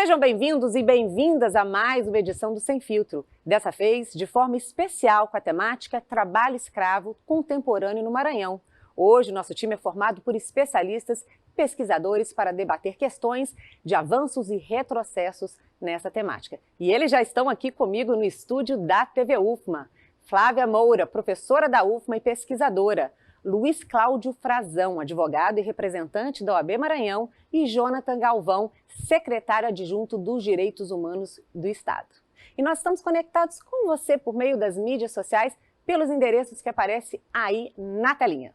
Sejam bem-vindos e bem-vindas a mais uma edição do Sem Filtro. Dessa vez, de forma especial, com a temática Trabalho Escravo Contemporâneo no Maranhão. Hoje, nosso time é formado por especialistas e pesquisadores para debater questões de avanços e retrocessos nessa temática. E eles já estão aqui comigo no estúdio da TV UFMA. Flávia Moura, professora da UFMA e pesquisadora. Luiz Cláudio Frazão, advogado e representante da OAB Maranhão, e Jonathan Galvão, secretário adjunto dos Direitos Humanos do Estado. E nós estamos conectados com você por meio das mídias sociais, pelos endereços que aparecem aí na telinha.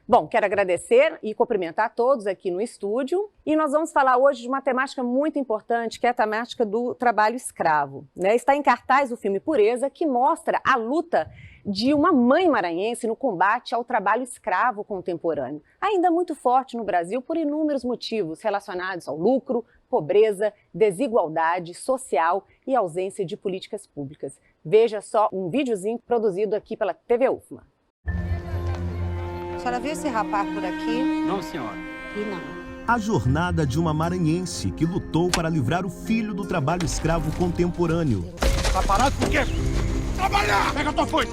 Bom, quero agradecer e cumprimentar todos aqui no estúdio. E nós vamos falar hoje de uma temática muito importante, que é a temática do trabalho escravo. Está em cartaz o filme Pureza, que mostra a luta de uma mãe maranhense no combate ao trabalho escravo contemporâneo, ainda muito forte no Brasil por inúmeros motivos relacionados ao lucro, pobreza, desigualdade social e ausência de políticas públicas. Veja só um videozinho produzido aqui pela TV UFMA. A senhora viu esse rapaz por aqui? Não, senhora. E não. A jornada de uma maranhense que lutou para livrar o filho do trabalho escravo contemporâneo. Tá parado por quê? Trabalhar! Pega a tua foice,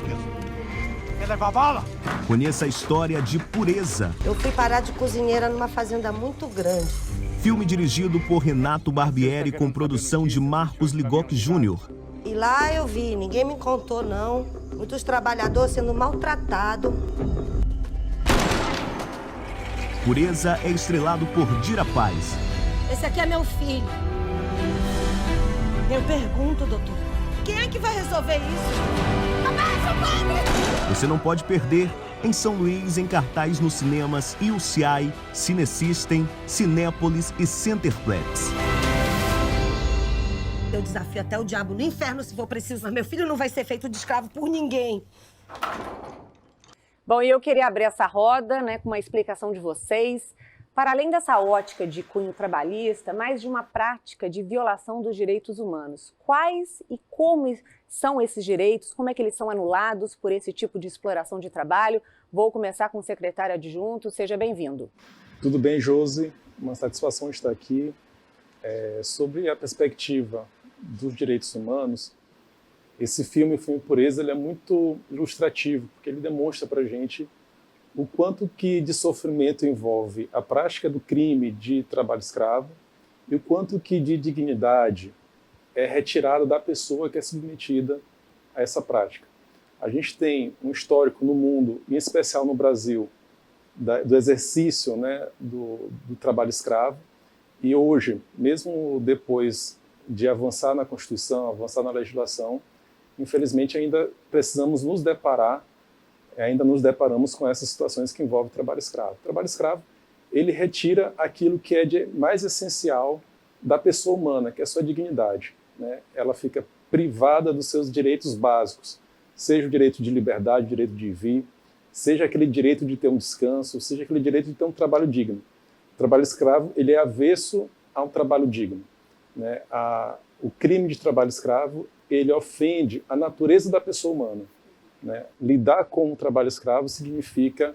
quer levar bala? Conheça a história de Pureza. Eu fui parar de cozinheira numa fazenda muito grande. Filme dirigido por Renato Barbieri com produção de Marcos Ligoc Júnior. E lá eu vi, ninguém me contou não. Muitos trabalhadores sendo maltratados. Pureza é estrelado por Dira Paz. Esse aqui é meu filho. Eu pergunto, doutor, quem é que vai resolver isso? Abaixo, padre! Você não pode perder. Em São Luís, em cartaz nos cinemas UCI, Cinesystem, Cinépolis e Centerplex. Eu desafio até o diabo no inferno se for preciso, mas meu filho não vai ser feito de escravo por ninguém. Bom, e eu queria abrir essa roda, com uma explicação de vocês, para além dessa ótica de cunho trabalhista, mais de uma prática de violação dos direitos humanos. Quais e como são esses direitos, como é que eles são anulados por esse tipo de exploração de trabalho? Vou começar com o secretário adjunto, seja bem-vindo. Tudo bem, Josi? Uma satisfação estar aqui. Sobre a perspectiva dos direitos humanos, esse filme, o filme Pureza, ele é muito ilustrativo, porque ele demonstra para a gente o quanto que de sofrimento envolve a prática do crime de trabalho escravo e o quanto que de dignidade é retirada da pessoa que é submetida a essa prática. A gente tem um histórico no mundo, em especial no Brasil, do exercício do trabalho escravo, e hoje, mesmo depois de avançar na Constituição, avançar na legislação, infelizmente ainda precisamos nos deparamos com essas situações que envolvem trabalho escravo. O trabalho escravo, ele retira aquilo que é de mais essencial da pessoa humana, que é a sua dignidade. Ela fica privada dos seus direitos básicos, seja o direito de liberdade, o direito de vir, seja aquele direito de ter um descanso, seja aquele direito de ter um trabalho digno. O trabalho escravo, ele é avesso ao trabalho digno. O crime de trabalho escravo, ele ofende a natureza da pessoa humana. Lidar com o trabalho escravo significa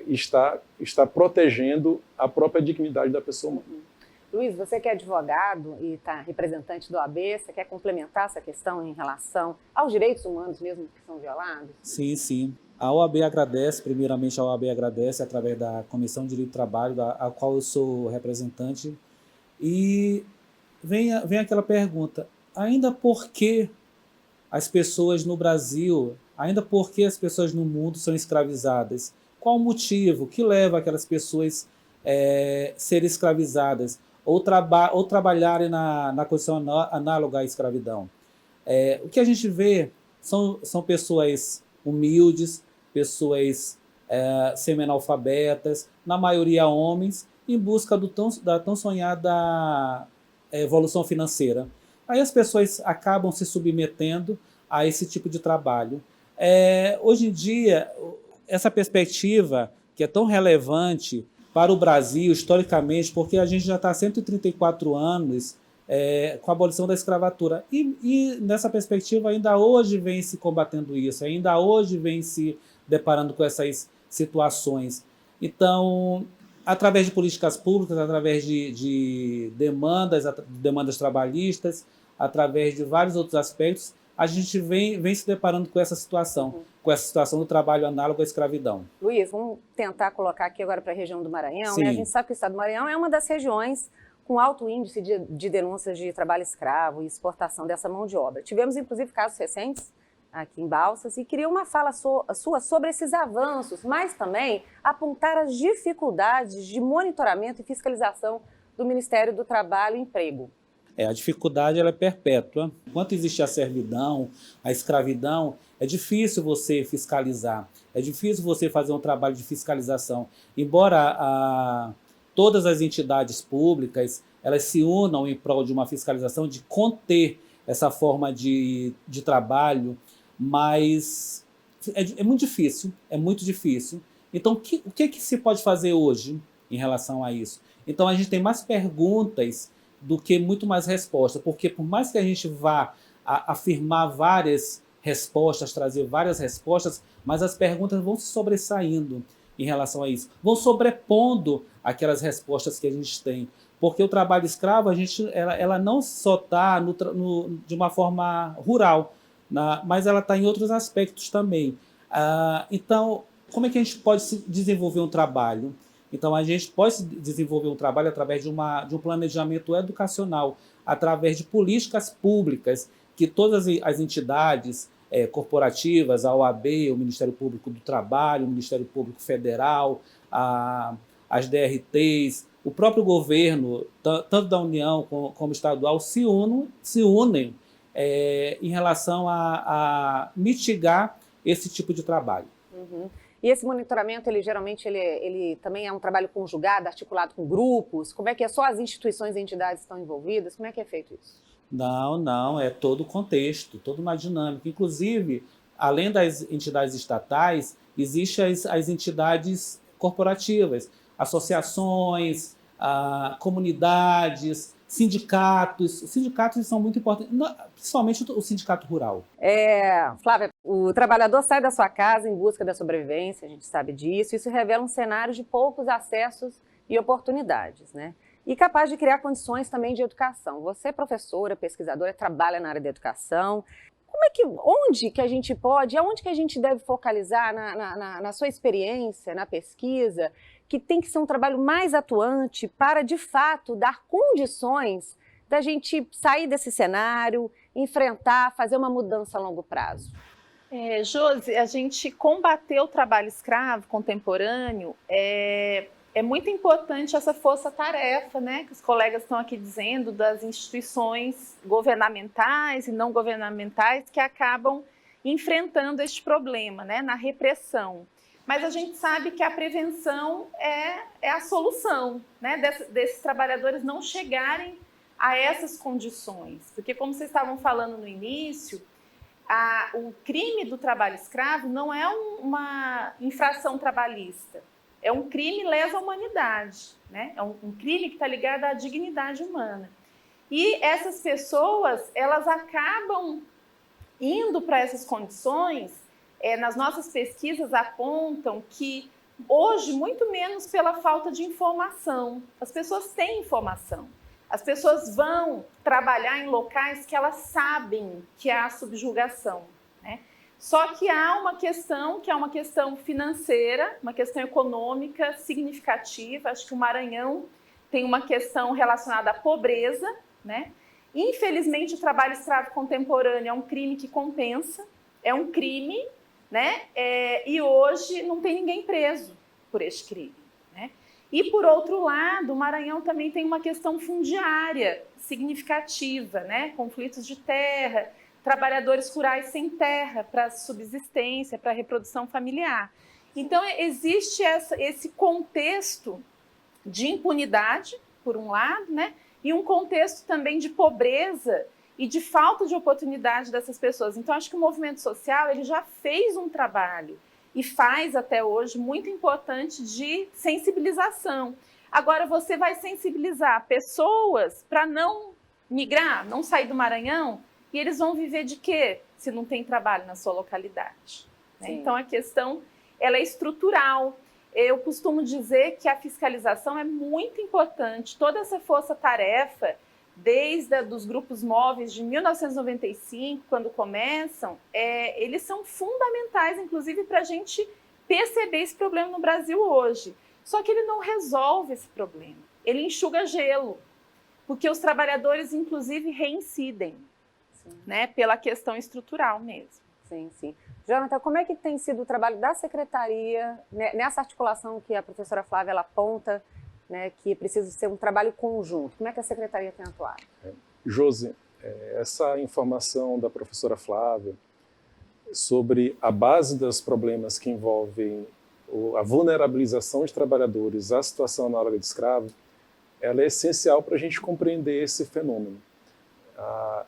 estar protegendo a própria dignidade da pessoa humana. Luiz, você que é advogado e está representante do OAB, você quer complementar essa questão em relação aos direitos humanos mesmo que são violados? Sim, sim. A OAB agradece, primeiramente a OAB agradece através da Comissão de Direito do Trabalho, a qual eu sou representante, e vem aquela pergunta, ainda por que as pessoas no Brasil, ainda por que as pessoas no mundo são escravizadas? Qual o motivo que leva aquelas pessoas a serem escravizadas ou trabalharem na condição análoga à escravidão? O que a gente vê são pessoas humildes, pessoas semi-analfabetas, na maioria homens, em busca da tão sonhada evolução financeira. Aí as pessoas acabam se submetendo a esse tipo de trabalho. Hoje em dia, essa perspectiva, que é tão relevante para o Brasil, historicamente, porque a gente já está há 134 anos com a abolição da escravatura. E nessa perspectiva, ainda hoje vem se combatendo isso, ainda hoje vem se deparando com essas situações. Então, através de políticas públicas, através de demandas trabalhistas, através de vários outros aspectos, a gente vem se deparando com essa situação do trabalho análogo à escravidão. Luiz, vamos tentar colocar aqui agora para a região do Maranhão. Sim. Né? A gente sabe que o estado do Maranhão é uma das regiões com alto índice de denúncias de trabalho escravo e exportação dessa mão de obra. Tivemos, inclusive, casos recentes aqui em Balsas e queria uma fala sua sobre esses avanços, mas também apontar as dificuldades de monitoramento e fiscalização do Ministério do Trabalho e Emprego. A dificuldade ela é perpétua. Enquanto existe a servidão, a escravidão, é difícil você fiscalizar, é difícil você fazer um trabalho de fiscalização. Embora todas as entidades públicas elas se unam em prol de uma fiscalização, de conter essa forma de trabalho, mas é muito difícil, é muito difícil. Então, o que se pode fazer hoje em relação a isso? Então, a gente tem mais perguntas do que muito mais respostas, porque por mais que a gente vá afirmar várias respostas, trazer várias respostas, mas as perguntas vão se sobressaindo em relação a isso, vão sobrepondo aquelas respostas que a gente tem. Porque o trabalho escravo, ela não só está de uma forma rural, mas ela está em outros aspectos também. Então, como é que a gente pode desenvolver um trabalho? Então, a gente pode desenvolver um trabalho através de um planejamento educacional, através de políticas públicas, que todas as entidades corporativas, a OAB, o Ministério Público do Trabalho, o Ministério Público Federal, as DRTs, o próprio governo, tanto da União como estadual, se unem em relação a mitigar esse tipo de trabalho. Uhum. E esse monitoramento, ele também é um trabalho conjugado, articulado com grupos? Como é que é? Só as instituições e entidades estão envolvidas? Como é que é feito isso? Não, é todo o contexto, toda uma dinâmica. Inclusive, além das entidades estatais, existem as entidades corporativas, associações, comunidades, sindicatos. Os sindicatos são muito importantes, principalmente o sindicato rural. Flávia, o trabalhador sai da sua casa em busca da sobrevivência, a gente sabe disso. Isso revela um cenário de poucos acessos e oportunidades, né? E capaz de criar condições também de educação. Você é professora, pesquisadora, trabalha na área da educação. Onde que a gente deve focalizar na sua experiência, na pesquisa, que tem que ser um trabalho mais atuante para, de fato, dar condições da gente sair desse cenário, enfrentar, fazer uma mudança a longo prazo? Josi, a gente combater o trabalho escravo contemporâneo é muito importante essa força-tarefa, né, que os colegas estão aqui dizendo, das instituições governamentais e não governamentais que acabam enfrentando este problema, né, na repressão. Mas a gente sabe que a prevenção é a solução, né, desses trabalhadores não chegarem a essas condições. Porque, como vocês estavam falando no início, o crime do trabalho escravo não é uma infração trabalhista. É um crime lesa à humanidade, né? É um crime que está ligado à dignidade humana. E essas pessoas, elas acabam indo para essas condições, nas nossas pesquisas apontam que hoje, muito menos pela falta de informação. As pessoas têm informação. As pessoas vão trabalhar em locais que elas sabem que há subjugação, né? Só que há uma questão que é uma questão financeira, uma questão econômica significativa. Acho que o Maranhão tem uma questão relacionada à pobreza, né? Infelizmente, o trabalho escravo contemporâneo é um crime que compensa, é um crime, né? E hoje não tem ninguém preso por este crime, né? E, por outro lado, o Maranhão também tem uma questão fundiária significativa, né? Conflitos de terra, trabalhadores rurais sem terra para subsistência, para reprodução familiar. Então, existe esse contexto de impunidade, por um lado, né? E um contexto também de pobreza e de falta de oportunidade dessas pessoas. Então, acho que o movimento social ele já fez um trabalho e faz até hoje muito importante de sensibilização. Agora, você vai sensibilizar pessoas para não migrar, não sair do Maranhão, e eles vão viver de quê se não tem trabalho na sua localidade? Né? Então, a questão ela é estrutural. Eu costumo dizer que a fiscalização é muito importante. Toda essa força-tarefa, desde dos grupos móveis de 1995, quando começam, eles são fundamentais, inclusive, para a gente perceber esse problema no Brasil hoje. Só que ele não resolve esse problema, ele enxuga gelo, porque os trabalhadores, inclusive, reincidem, né, pela questão estrutural mesmo. Sim, sim. Jonathan, como é que tem sido o trabalho da Secretaria, né, nessa articulação que a professora Flávia ela aponta, né, que precisa ser um trabalho conjunto? Como é que a Secretaria tem atuado? Josi, essa informação da professora Flávia sobre a base dos problemas que envolvem a vulnerabilização de trabalhadores à situação na hora de escravo, ela é essencial para a gente compreender esse fenômeno.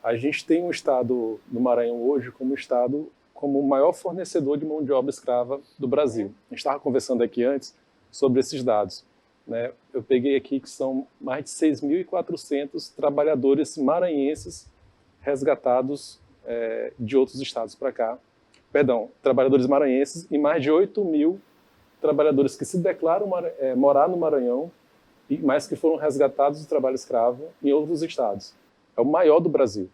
A gente tem um estado no Maranhão hoje como estado como o maior fornecedor de mão de obra escrava do Brasil. A gente estava conversando aqui antes sobre esses dados, né? Eu peguei aqui que são mais de 6.400 trabalhadores maranhenses resgatados de outros estados para cá. Perdão, trabalhadores maranhenses e mais de 8.000 trabalhadores que se declaram morar no Maranhão, mas que foram resgatados do trabalho escravo em outros estados. É o maior do Brasil.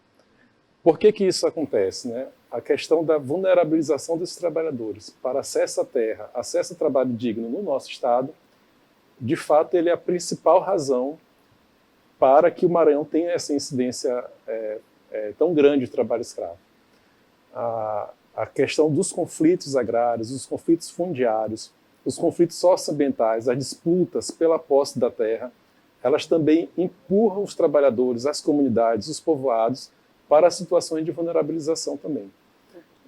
Por que isso acontece, né? A questão da vulnerabilização desses trabalhadores para acesso à terra, acesso a trabalho digno no nosso estado, de fato, ele é a principal razão para que o Maranhão tenha essa incidência tão grande de trabalho escravo. A questão dos conflitos agrários, os conflitos fundiários, os conflitos socioambientais, as disputas pela posse da terra, elas também empurram os trabalhadores, as comunidades, os povoados para situações de vulnerabilização também.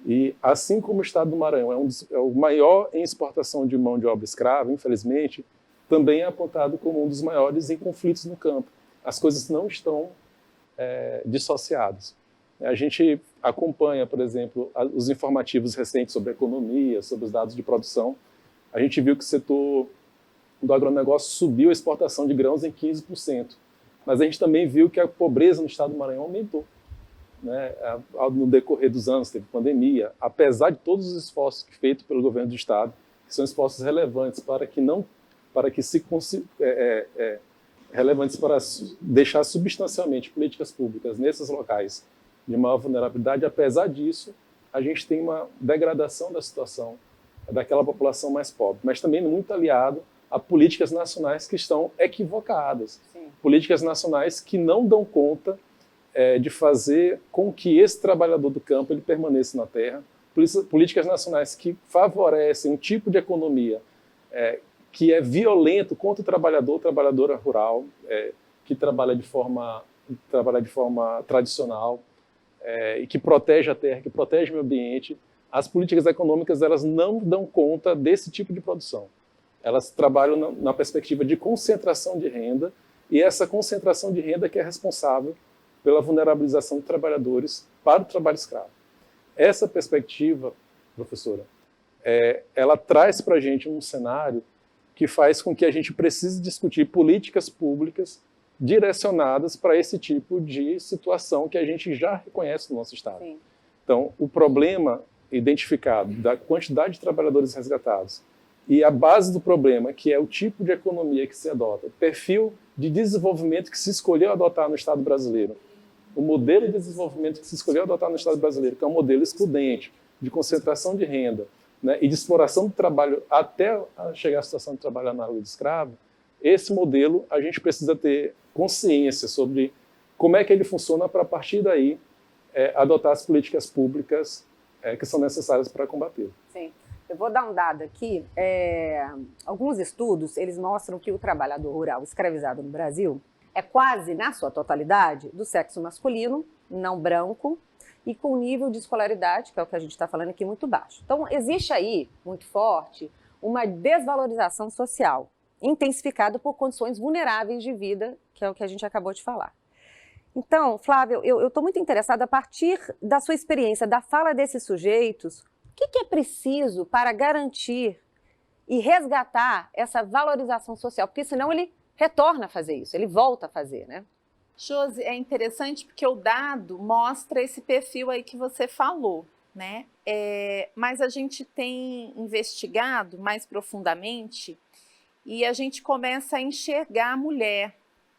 E assim como o estado do Maranhão é o maior em exportação de mão de obra escrava, infelizmente, também é apontado como um dos maiores em conflitos no campo. As coisas não estão dissociadas. A gente acompanha, por exemplo, os informativos recentes sobre a economia, sobre os dados de produção. A gente viu que o setor do agronegócio subiu a exportação de grãos em 15%. Mas a gente também viu que a pobreza no estado do Maranhão aumentou, né? No decorrer dos anos, teve pandemia. Apesar de todos os esforços feitos pelo governo do estado, que são esforços relevantes relevantes para deixar substancialmente políticas públicas nesses locais de maior vulnerabilidade, apesar disso, a gente tem uma degradação da situação daquela população mais pobre, mas também muito aliado a políticas nacionais que estão equivocadas. Sim. Políticas nacionais que não dão conta de fazer com que esse trabalhador do campo ele permaneça na terra, políticas nacionais que favorecem um tipo de economia que é violento contra o trabalhadora rural, que trabalha de forma tradicional, e que protege a terra, que protege o meio ambiente. As políticas econômicas elas não dão conta desse tipo de produção. Elas trabalham na perspectiva de concentração de renda, e essa concentração de renda que é responsável pela vulnerabilização de trabalhadores para o trabalho escravo. Essa perspectiva, professora, ela traz para a gente um cenário que faz com que a gente precise discutir políticas públicas direcionadas para esse tipo de situação que a gente já reconhece no nosso estado. Sim. Então, o problema identificado da quantidade de trabalhadores resgatados e a base do problema, que é o tipo de economia que se adota, o perfil de desenvolvimento que se escolheu adotar no Estado brasileiro, o modelo de desenvolvimento que se escolheu adotar no Estado brasileiro, que é um modelo excludente, de concentração de renda, né, e de exploração do trabalho até chegar à situação de trabalho análogo de escravo, esse modelo a gente precisa ter consciência sobre como é que ele funciona para, a partir daí, adotar as políticas públicas que são necessárias para combatê-lo. Sim. Eu vou dar um dado aqui. Alguns estudos, eles mostram que o trabalhador rural escravizado no Brasil é quase, na sua totalidade, do sexo masculino, não branco, e com nível de escolaridade, que é o que a gente está falando aqui, muito baixo. Então, existe aí, muito forte, uma desvalorização social, intensificada por condições vulneráveis de vida, que é o que a gente acabou de falar. Então, Flávia, eu estou muito interessada, a partir da sua experiência, da fala desses sujeitos, o que é preciso para garantir e resgatar essa valorização social? Porque senão ele retorna a fazer isso, ele volta a fazer, né? Josi, é interessante porque o dado mostra esse perfil aí que você falou. né? Mas a gente tem investigado mais profundamente e a gente começa a enxergar a mulher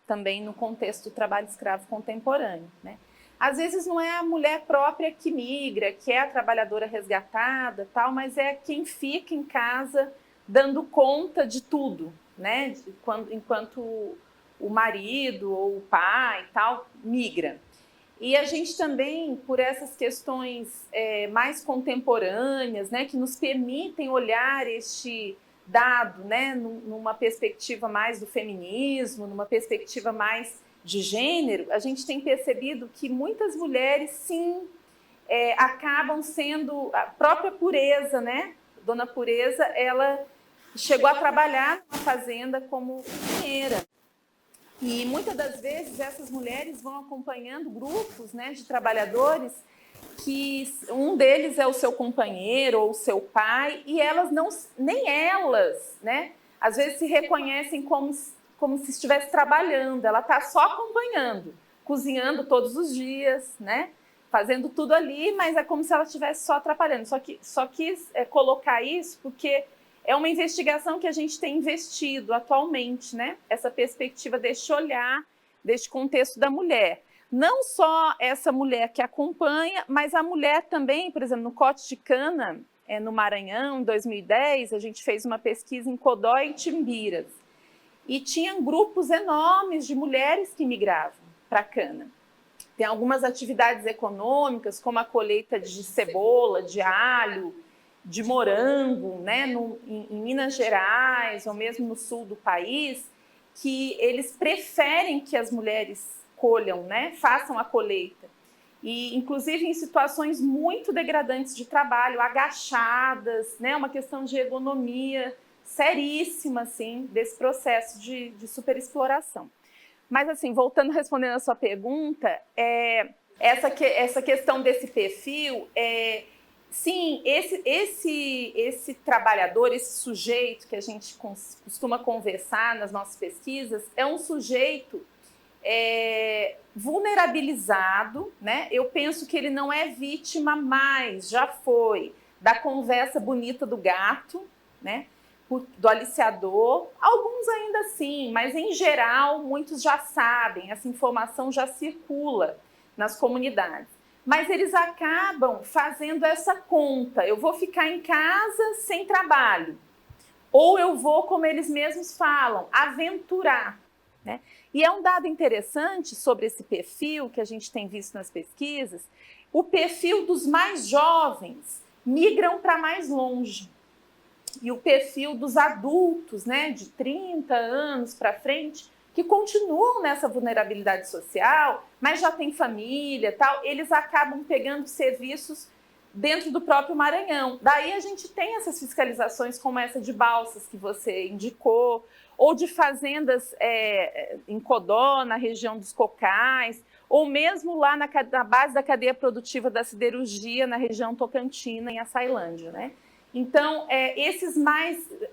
também no contexto do trabalho escravo contemporâneo, né? Às vezes não é a mulher própria que migra, que é a trabalhadora resgatada, tal, mas é quem fica em casa dando conta de tudo, né? Enquanto o marido ou o pai tal migra. E a gente também, por essas questões mais contemporâneas, né, que nos permitem olhar este dado, né, numa perspectiva mais do feminismo, numa perspectiva mais de gênero, a gente tem percebido que muitas mulheres, sim, acabam sendo a própria Pureza, né? Dona Pureza, ela chegou a trabalhar numa fazenda como cozinheira. E muitas das vezes essas mulheres vão acompanhando grupos, né, de trabalhadores que um deles é o seu companheiro ou o seu pai, e elas não, nem elas, né, às vezes se reconhecem como se estivesse trabalhando, ela está só acompanhando, cozinhando todos os dias, né, fazendo tudo ali, mas é como se ela estivesse só atrapalhando. Só quis colocar isso porque é uma investigação que a gente tem investido atualmente, né? Essa perspectiva deste olhar, deste contexto da mulher. Não só essa mulher que acompanha, mas a mulher também, por exemplo, no Cote de Cana, no Maranhão, em 2010, a gente fez uma pesquisa em Codó e Timbiras. E tinham grupos enormes de mulheres que migravam para Cana. Tem algumas atividades econômicas, como a colheita de cebola, de alho, de morango, né, em Minas Gerais ou mesmo no sul do país, que eles preferem que as mulheres colham, né, façam a colheita. E, inclusive, em situações muito degradantes de trabalho, agachadas, né, uma questão de ergonomia seríssima, assim, desse processo de superexploração. Mas, assim, voltando, respondendo a sua pergunta, essa questão desse perfil... Sim, esse trabalhador, esse sujeito que a gente costuma conversar nas nossas pesquisas, é um sujeito vulnerabilizado, né? Eu penso que ele não é vítima mais, já foi, da conversa bonita do gato, né? Do aliciador. Alguns ainda sim, mas em geral muitos já sabem, essa informação já circula nas comunidades. Mas eles acabam fazendo essa conta. Eu vou ficar em casa sem trabalho. Ou eu vou, como eles mesmos falam, aventurar, né? E é um dado interessante sobre esse perfil que a gente tem visto nas pesquisas. O perfil dos mais jovens migram para mais longe. E o perfil dos adultos, né, de 30 anos para frente, que continuam nessa vulnerabilidade social, mas já tem família, tal, eles acabam pegando serviços dentro do próprio Maranhão. Daí a gente tem essas fiscalizações como essa de Balsas que você indicou, ou de fazendas em Codó, na região dos Cocais, ou mesmo lá na base da cadeia produtiva da siderurgia, na região tocantina, em Açailândia, né? Então,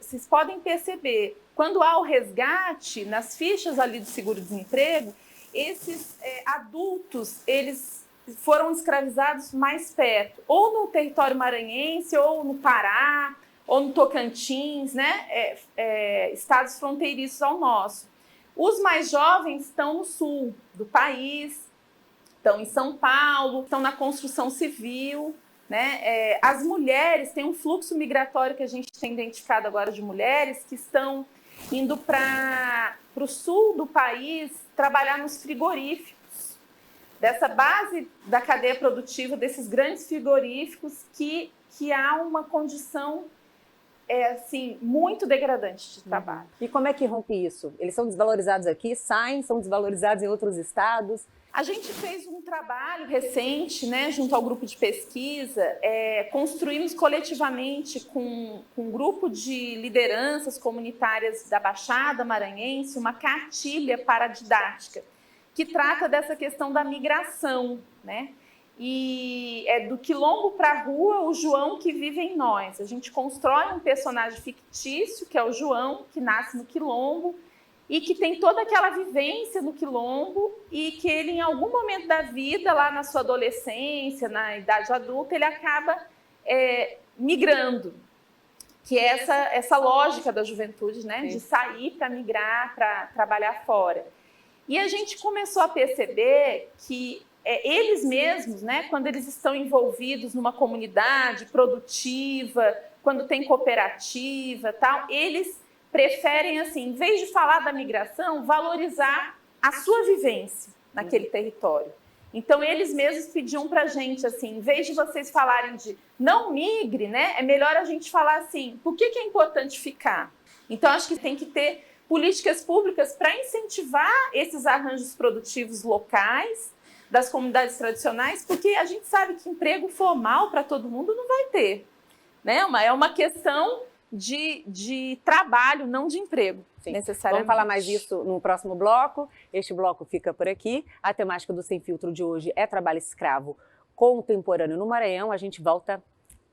vocês podem perceber, quando há o resgate, nas fichas ali do seguro-desemprego, esses adultos, eles foram escravizados mais perto, ou no território maranhense, ou no Pará, ou no Tocantins, né? Estados fronteiriços ao nosso. Os mais jovens estão no sul do país, estão em São Paulo, estão na construção civil, né? As mulheres, tem um fluxo migratório que a gente tem identificado agora de mulheres que estão indo para o sul do país trabalhar nos frigoríficos, dessa base da cadeia produtiva, desses grandes frigoríficos que há uma condição assim, muito degradante de trabalho. E como é que rompe isso? Eles são desvalorizados aqui, saem, são desvalorizados em outros estados? A gente fez um trabalho recente, né, junto ao grupo de pesquisa, construímos coletivamente com um grupo de lideranças comunitárias da Baixada Maranhense uma cartilha paradidática que trata dessa questão da migração, né? E é do quilombo para a rua, o João que vive em nós. A gente constrói um personagem fictício, que é o João, que nasce no quilombo, e que tem toda aquela vivência no quilombo e que ele, em algum momento da vida, lá na sua adolescência, na idade adulta, ele acaba migrando, que é essa lógica da juventude, né? De sair para migrar, para trabalhar fora. E a gente começou a perceber que eles mesmos, né, quando eles estão envolvidos numa comunidade produtiva, quando tem cooperativa, tal, eles preferem, assim, em vez de falar da migração, valorizar a sua vivência naquele território. Então, eles mesmos pediam para a gente, assim, em vez de vocês falarem de não migre, né, é melhor a gente falar assim, por que é importante ficar? Então, acho que tem que ter políticas públicas para incentivar esses arranjos produtivos locais, das comunidades tradicionais, porque a gente sabe que emprego formal para todo mundo não vai ter, né? É uma questão de trabalho, não de emprego, necessariamente. Vamos falar mais disso no próximo bloco. Este bloco fica por aqui. A temática do Sem Filtro de hoje é trabalho escravo contemporâneo no Maranhão. A gente volta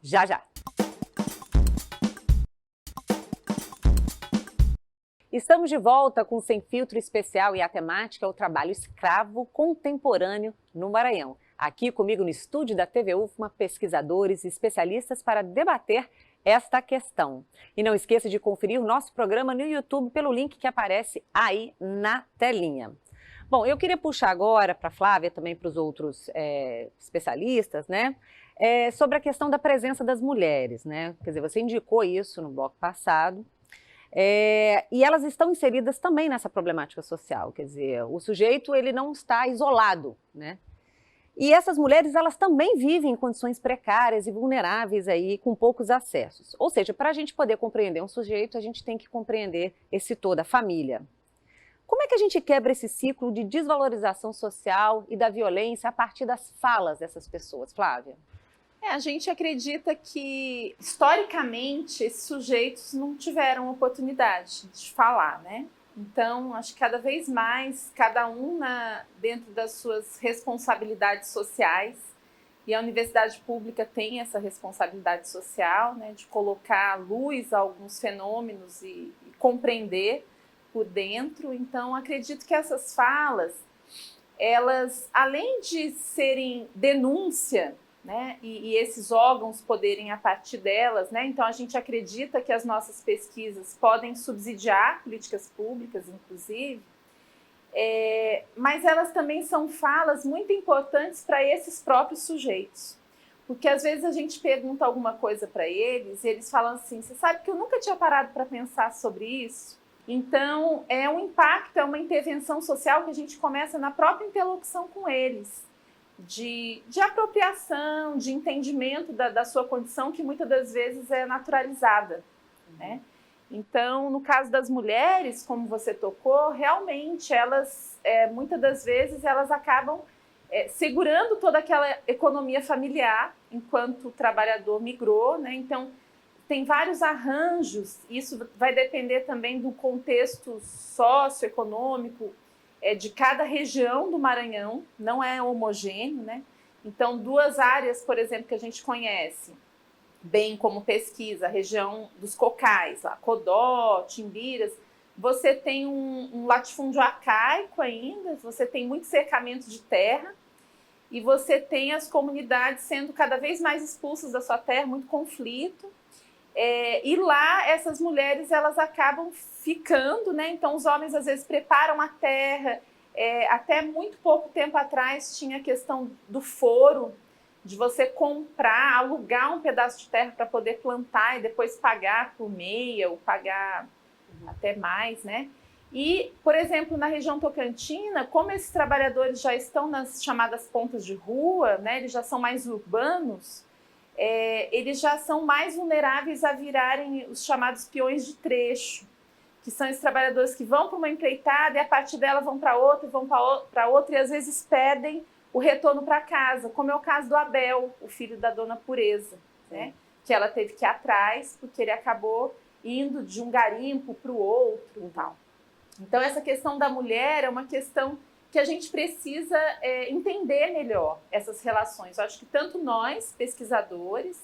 já já. Estamos de volta com o Sem Filtro especial e a temática é o trabalho escravo contemporâneo no Maranhão. Aqui comigo no estúdio da TV UFMA, pesquisadores e especialistas para debater esta questão. E não esqueça de conferir o nosso programa no YouTube pelo link que aparece aí na telinha. Bom, eu queria puxar agora para a Flávia, também para os outros especialistas, né? Sobre a questão da presença das mulheres, né? Quer dizer, você indicou isso no bloco passado. E elas estão inseridas também nessa problemática social, quer dizer, o sujeito ele não está isolado, né? E essas mulheres elas também vivem em condições precárias e vulneráveis aí, com poucos acessos. Ou seja, para a gente poder compreender um sujeito, a gente tem que compreender esse todo, a família. Como é que a gente quebra esse ciclo de desvalorização social e da violência a partir das falas dessas pessoas, Flávia? A gente acredita que, historicamente, esses sujeitos não tiveram oportunidade de falar, né? Então, acho que cada vez mais, cada um dentro das suas responsabilidades sociais, e a universidade pública tem essa responsabilidade social, né, de colocar à luz alguns fenômenos e compreender por dentro. Então, acredito que essas falas, elas, além de serem denúncia, né, e esses órgãos poderem, a partir delas, né, então a gente acredita que as nossas pesquisas podem subsidiar políticas públicas, inclusive, mas elas também são falas muito importantes para esses próprios sujeitos. Porque às vezes a gente pergunta alguma coisa para eles e eles falam assim, você sabe que eu nunca tinha parado para pensar sobre isso? Então é um impacto, é uma intervenção social que a gente começa na própria interlocução com eles. De apropriação, de entendimento da sua condição, que muitas das vezes é naturalizada, né? Então, no caso das mulheres, como você tocou, realmente elas, muitas das vezes, elas acabam segurando toda aquela economia familiar, enquanto o trabalhador migrou, né? Então, tem vários arranjos, isso vai depender também do contexto socioeconômico, de cada região do Maranhão, não é homogêneo, né? Então, duas áreas, por exemplo, que a gente conhece bem como pesquisa, a região dos cocais, lá, Codó, Timbiras, você tem um latifúndio arcaico ainda, você tem muito cercamento de terra e você tem as comunidades sendo cada vez mais expulsas da sua terra, muito conflito. E lá essas mulheres elas acabam ficando, né? Então os homens às vezes preparam a terra. Até muito pouco tempo atrás tinha a questão do foro, de você comprar, alugar um pedaço de terra para poder plantar e depois pagar por meia ou pagar até mais, né? E, por exemplo, na região tocantina, como esses trabalhadores já estão nas chamadas pontas de rua, né? Eles já são mais urbanos. Eles já são mais vulneráveis a virarem os chamados peões de trecho, que são esses trabalhadores que vão para uma empreitada e a partir dela vão para outra, e às vezes perdem o retorno para casa, como é o caso do Abel, o filho da dona Pureza, né? Que ela teve que ir atrás porque ele acabou indo de um garimpo para o outro e tal. Então essa questão da mulher é uma questão que a gente precisa entender melhor essas relações. Eu acho que tanto nós, pesquisadores,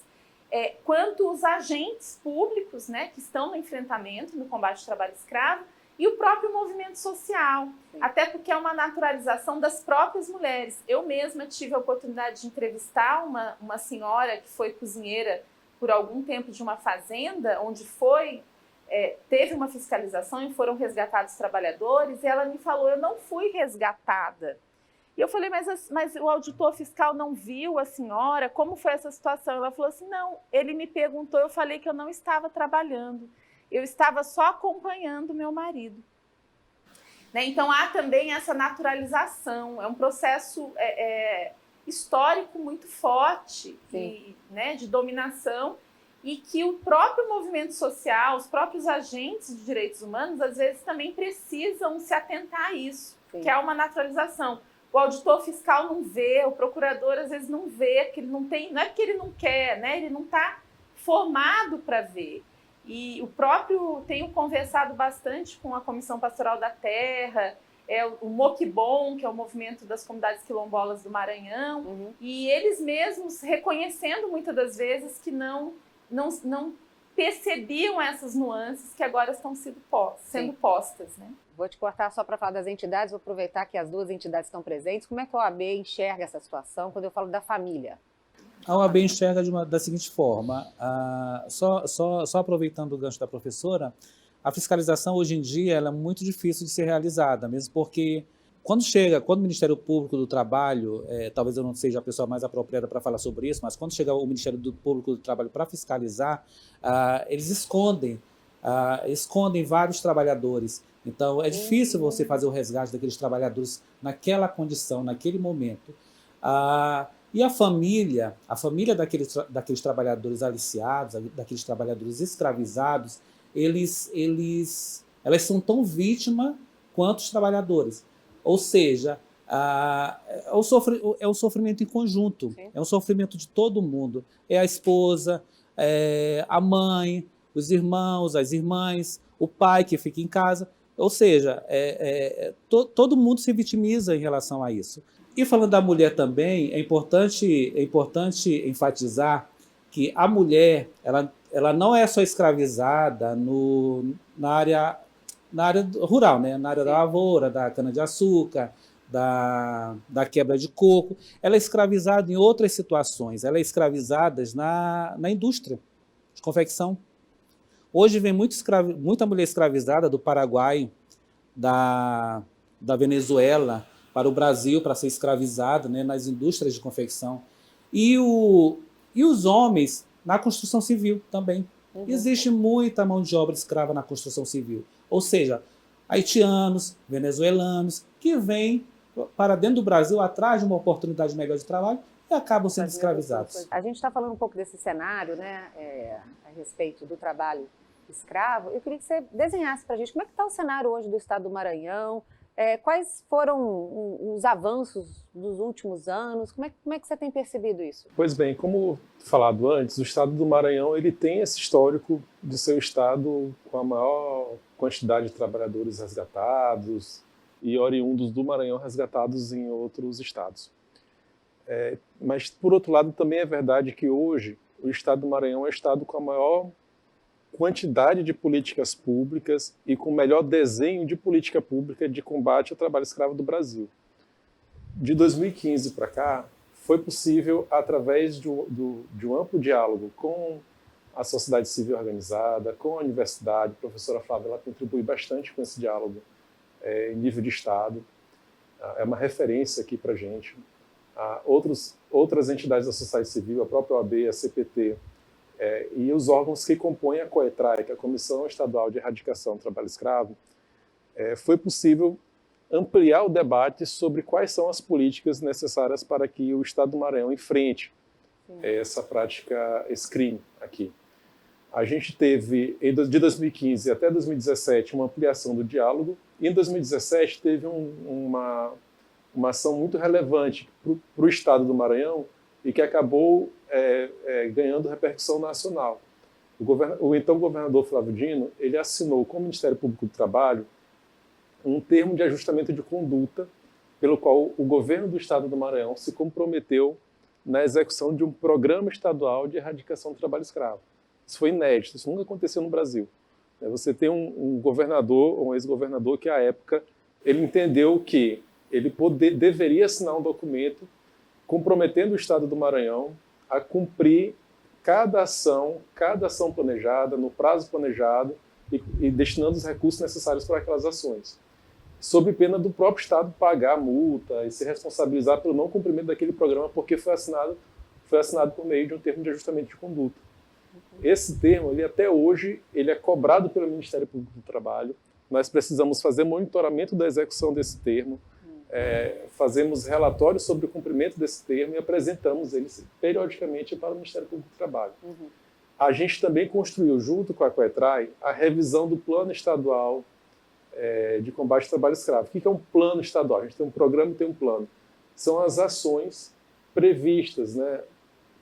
quanto os agentes públicos, né, que estão no enfrentamento, no combate ao trabalho escravo, e o próprio movimento social, até porque é uma naturalização das próprias mulheres. Eu mesma tive a oportunidade de entrevistar uma senhora que foi cozinheira por algum tempo de uma fazenda, onde teve uma fiscalização e foram resgatados trabalhadores, e ela me falou, eu não fui resgatada. E eu falei, mas o auditor fiscal não viu a senhora? Como foi essa situação? Ela falou assim, não, ele me perguntou, eu falei que eu não estava trabalhando. Eu estava só acompanhando meu marido. Né? Então, há também essa naturalização. É um processo histórico muito forte né, de dominação, e que o próprio movimento social, os próprios agentes de direitos humanos, às vezes também precisam se atentar a isso, que é uma naturalização. O auditor fiscal não vê, o procurador às vezes não vê, porque ele não tem, não é porque ele não quer, né? Ele não está formado para ver. E tenho conversado bastante com a Comissão Pastoral da Terra, o Moquibom, que é o movimento das comunidades quilombolas do Maranhão, e eles mesmos reconhecendo muitas das vezes que não percebiam essas nuances que agora estão sendo postas, né? Vou te cortar só para falar das entidades, vou aproveitar que as duas entidades estão presentes. Como é que a OAB enxerga essa situação quando eu falo da família? A OAB enxerga da seguinte forma, só aproveitando o gancho da professora, a fiscalização hoje em dia ela é muito difícil de ser realizada, mesmo porque quando o Ministério Público do Trabalho, talvez eu não seja a pessoa mais apropriada para falar sobre isso, mas quando chega o Ministério Público do Trabalho para fiscalizar, eles escondem vários trabalhadores. Então, é difícil você fazer o resgate daqueles trabalhadores naquela condição, naquele momento. E a família daqueles trabalhadores aliciados, daqueles trabalhadores escravizados, elas são tão vítimas quanto os trabalhadores. Ou seja, é um sofrimento em conjunto, é um sofrimento de todo mundo. É a esposa, a mãe, os irmãos, as irmãs, o pai que fica em casa. Ou seja, todo mundo se vitimiza em relação a isso. E falando da mulher também, é importante enfatizar que a mulher ela não é só escravizada na área rural, né? Na área da lavoura, da cana-de-açúcar, da quebra de coco. Ela é escravizada em outras situações, ela é escravizada na indústria de confecção. Hoje vem muita mulher escravizada do Paraguai, da Venezuela, para o Brasil, para ser escravizada, né, nas indústrias de confecção. E os homens na construção civil também. Existe muita mão de obra escrava na construção civil. Ou seja, haitianos, venezuelanos, que vêm para dentro do Brasil atrás de uma oportunidade melhor de trabalho e acabam sendo escravizados. A gente está falando um pouco desse cenário, né, a respeito do trabalho escravo. Eu queria que você desenhasse para a gente como é que está o cenário hoje do estado do Maranhão, quais foram os avanços dos últimos anos, como é que você tem percebido isso? Pois bem, como falado antes, o estado do Maranhão ele tem esse histórico de ser o estado com a maior quantidade de trabalhadores resgatados e oriundos do Maranhão resgatados em outros estados. Mas, por outro lado, também é verdade que hoje o estado do Maranhão é o estado com a maior quantidade de políticas públicas e com o melhor desenho de política pública de combate ao trabalho escravo do Brasil. De 2015 para cá, foi possível, através de um amplo diálogo com a sociedade civil organizada, com a universidade, a professora Flávia ela contribui bastante com esse diálogo em nível de Estado, é uma referência aqui para a gente. Outras entidades da sociedade civil, a própria OAB, a CPT, e os órgãos que compõem a COETRAI, que é a Comissão Estadual de Erradicação do Trabalho Escravo, foi possível ampliar o debate sobre quais são as políticas necessárias para que o Estado do Maranhão enfrente essa prática, esse crime aqui. A gente teve, de 2015 até 2017, uma ampliação do diálogo, e em 2017 teve uma ação muito relevante para o Estado do Maranhão e que acabou ganhando repercussão nacional. O então governador Flávio Dino, ele assinou com o Ministério Público do Trabalho um termo de ajustamento de conduta pelo qual o governo do Estado do Maranhão se comprometeu na execução de um programa estadual de erradicação do trabalho escravo. Isso foi inédito, isso nunca aconteceu no Brasil. Você tem um governador, um ex-governador, que à época ele entendeu que ele deveria assinar um documento comprometendo o Estado do Maranhão a cumprir cada ação planejada, no prazo planejado e destinando os recursos necessários para aquelas ações, sob pena do próprio Estado pagar a multa e se responsabilizar pelo não cumprimento daquele programa, porque foi assinado por meio de um termo de ajustamento de conduta. Esse termo, até hoje, ele é cobrado pelo Ministério Público do Trabalho. Nós precisamos fazer monitoramento da execução desse termo, fazemos relatórios sobre o cumprimento desse termo e apresentamos eles periodicamente para o Ministério Público do Trabalho. A gente também construiu, junto com a Coetrai, a revisão do Plano Estadual de Combate ao Trabalho Escravo. O que é um plano estadual? A gente tem um programa e tem um plano. São as ações previstas, né,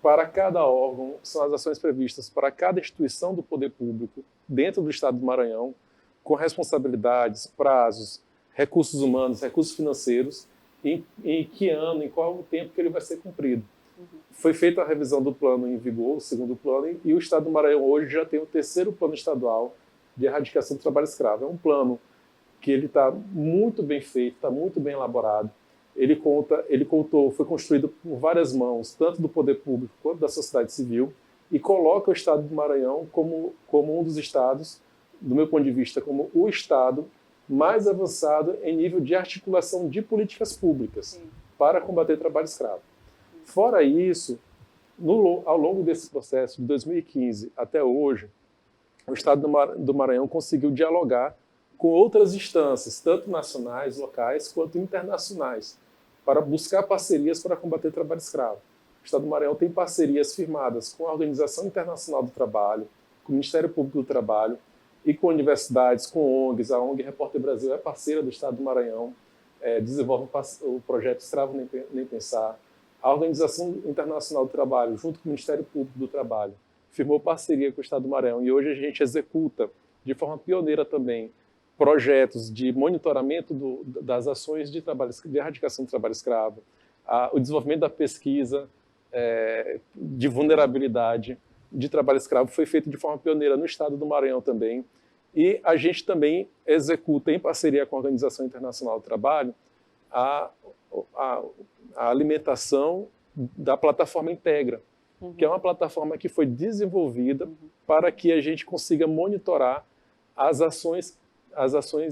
para cada órgão, são as ações previstas para cada instituição do poder público dentro do Estado do Maranhão, com responsabilidades, prazos, recursos humanos, recursos financeiros, em que ano, em qual o tempo que ele vai ser cumprido. Foi feita a revisão do plano em vigor, o segundo plano, e o Estado do Maranhão hoje já tem o terceiro plano estadual de erradicação do trabalho escravo. É um plano que ele está muito bem feito, está muito bem elaborado. Foi construído por várias mãos, tanto do poder público quanto da sociedade civil, e coloca o Estado do Maranhão como um dos estados, do meu ponto de vista, como o estado mais avançado em nível de articulação de políticas para combater o trabalho escravo. Fora isso, ao longo desse processo, de 2015 até hoje, o Estado do Maranhão conseguiu dialogar com outras instâncias, tanto nacionais, locais, quanto internacionais, para buscar parcerias para combater o trabalho escravo. O Estado do Maranhão tem parcerias firmadas com a Organização Internacional do Trabalho, com o Ministério Público do Trabalho e com universidades, com ONGs. A ONG Repórter Brasil é parceira do Estado do Maranhão, desenvolve o projeto Escravo Nem Pensar. A Organização Internacional do Trabalho, junto com o Ministério Público do Trabalho, firmou parceria com o Estado do Maranhão e hoje a gente executa, de forma pioneira também, projetos de monitoramento das ações de erradicação do trabalho escravo, o desenvolvimento da pesquisa de vulnerabilidade de trabalho escravo foi feito de forma pioneira no Estado do Maranhão também, e a gente também executa, em parceria com a Organização Internacional do Trabalho, a alimentação da plataforma Integra, que é uma plataforma que foi desenvolvida para que a gente consiga monitorar as ações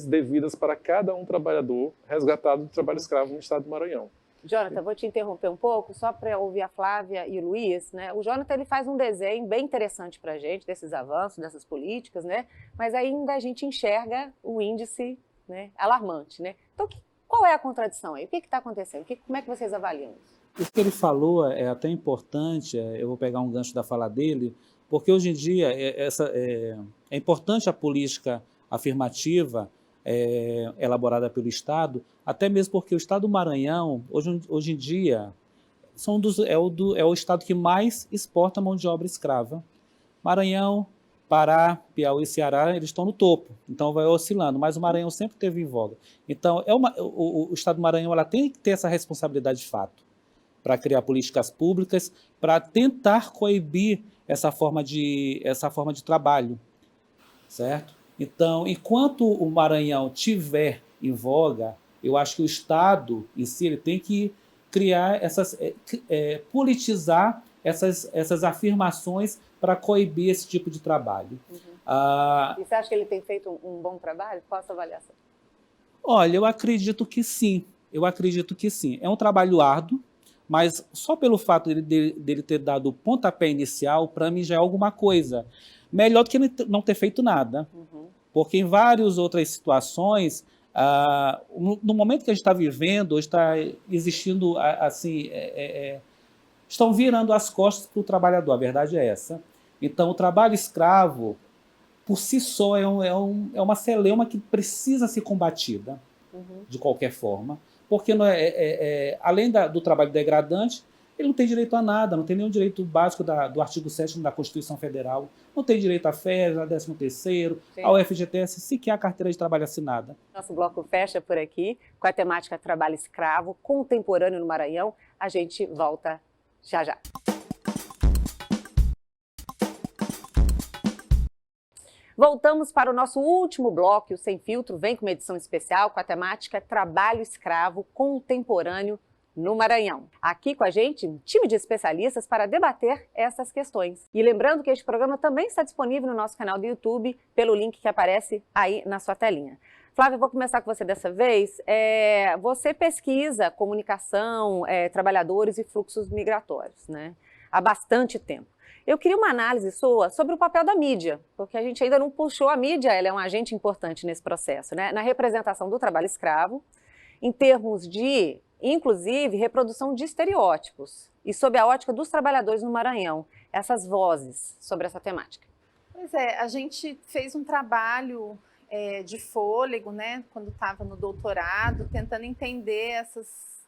devidas para cada um trabalhador resgatado do trabalho escravo no Estado do Maranhão. Jonathan, vou te interromper um pouco, só para ouvir a Flávia e o Luiz, né? O Jonathan ele faz um desenho bem interessante para a gente, desses avanços, dessas políticas, né? Mas ainda a gente enxerga o índice, né, alarmante, né? Então, qual é a contradição aí? O que está acontecendo? Como é que vocês avaliam isso? O que ele falou é até importante, eu vou pegar um gancho da fala dele, porque hoje em dia é importante a política afirmativa elaborada pelo Estado, até mesmo porque o Estado do Maranhão, hoje em dia, é o Estado que mais exporta mão de obra escrava. Maranhão, Pará, Piauí e Ceará, eles estão no topo, então vai oscilando, mas o Maranhão sempre esteve em voga. Então, o Estado do Maranhão ela tem que ter essa responsabilidade de fato, para criar políticas públicas, para tentar coibir essa forma de trabalho, certo? Então, enquanto o Maranhão tiver em voga, eu acho que o Estado em si ele tem que criar politizar essas afirmações para coibir esse tipo de trabalho. E você acha que ele tem feito um bom trabalho? Qual a sua avaliação? Olha, eu acredito que sim. É um trabalho árduo, mas só pelo fato dele ter dado o pontapé inicial, para mim já é alguma coisa. Melhor do que ele não ter feito nada. Porque em várias outras situações, no momento que a gente está vivendo, está existindo, estão virando as costas para o trabalhador, a verdade é essa. Então, o trabalho escravo, por si só, é uma celeuma que precisa ser combatida, de qualquer forma, porque além do trabalho degradante, ele não tem direito a nada, não tem nenhum direito básico do artigo 7º da Constituição Federal, não tem direito a férias, a 13º, ao FGTS, sequer a carteira de trabalho assinada. Nosso bloco fecha por aqui, com a temática trabalho escravo, contemporâneo no Maranhão. A gente volta já já. Voltamos para o nosso último bloco, o Sem Filtro vem com uma edição especial com a temática Trabalho Escravo Contemporâneo no Maranhão. Aqui com a gente, um time de especialistas para debater essas questões. E lembrando que este programa também está disponível no nosso canal do YouTube, pelo link que aparece aí na sua telinha. Flávia, eu vou começar com você dessa vez. Você pesquisa comunicação, trabalhadores e fluxos migratórios, né? Há bastante tempo. Eu queria uma análise sua sobre o papel da mídia, porque a gente ainda não puxou a mídia, ela é um agente importante nesse processo, né? Na representação do trabalho escravo, em termos de, inclusive, reprodução de estereótipos e sob a ótica dos trabalhadores no Maranhão, essas vozes sobre essa temática. Pois é, a gente fez um trabalho de fôlego, né, quando estava no doutorado, tentando entender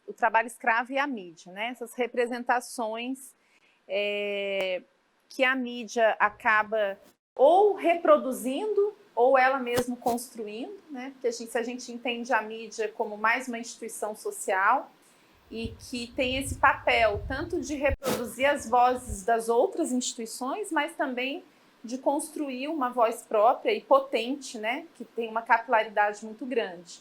o trabalho escravo e a mídia, né, essas representações que a mídia acaba ou reproduzindo ou ela mesma construindo, né? Porque se a gente entende a mídia como mais uma instituição social e que tem esse papel tanto de reproduzir as vozes das outras instituições, mas também de construir uma voz própria e potente, né? Que tem uma capilaridade muito grande.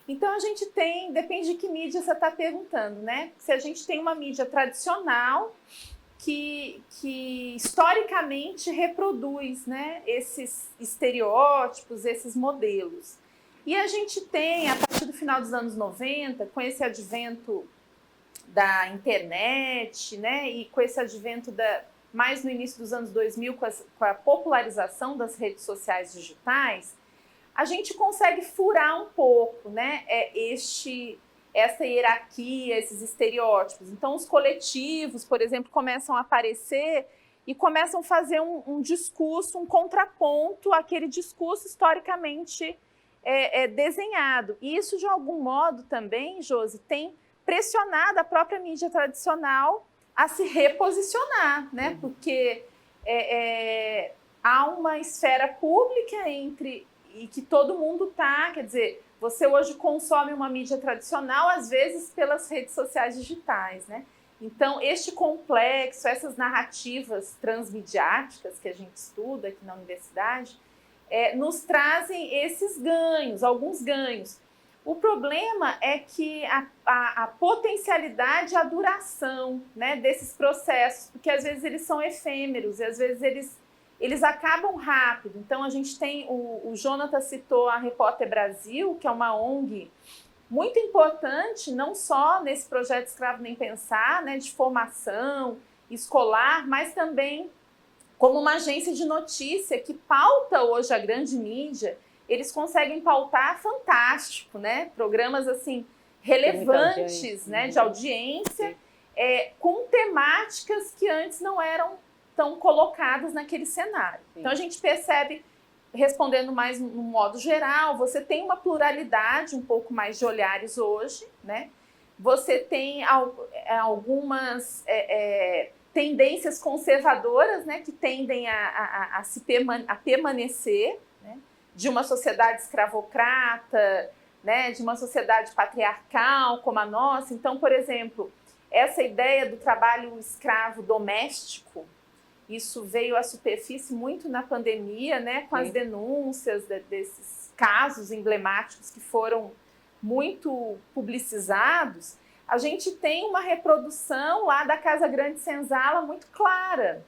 Então a gente tem, depende de que mídia você está perguntando, né? Se a gente tem uma mídia tradicional que historicamente reproduz, né, esses estereótipos, esses modelos. E a gente tem, a partir do final dos anos 90, com esse advento da internet, né, e com esse advento mais no início dos anos 2000, com a popularização das redes sociais digitais, a gente consegue furar um pouco, né, essa hierarquia, esses estereótipos. Então, os coletivos, por exemplo, começam a aparecer e começam a fazer um discurso, um contraponto àquele discurso historicamente desenhado. E isso, de algum modo, também, Josi, tem pressionado a própria mídia tradicional a se reposicionar, né? Porque há uma esfera pública e que todo mundo está, quer dizer, você hoje consome uma mídia tradicional, às vezes pelas redes sociais digitais, né? Então, este complexo, essas narrativas transmediáticas que a gente estuda aqui na universidade, nos trazem esses ganhos, alguns ganhos. O problema é que a potencialidade e a duração, né, desses processos, porque às vezes eles são efêmeros e às vezes eles acabam rápido. Então, a gente tem, o Jonathan citou a Repórter Brasil, que é uma ONG muito importante, não só nesse projeto Escravo Nem Pensar, né, de formação escolar, mas também como uma agência de notícia que pauta hoje a grande mídia. Eles conseguem pautar fantástico, né? Programas assim relevantes, né, de audiência, com temáticas que antes não eram tão colocadas naquele cenário. Sim. Então a gente percebe, respondendo mais no modo geral, você tem uma pluralidade um pouco mais de olhares hoje, né? Você tem algumas tendências conservadoras, né, que tendem a permanecer, né, de uma sociedade escravocrata, né, de uma sociedade patriarcal como a nossa. Então, por exemplo, essa ideia do trabalho escravo doméstico, isso veio à superfície muito na pandemia, né, com as denúncias desses casos emblemáticos que foram muito publicizados. A gente tem uma reprodução lá da Casa Grande Senzala muito clara,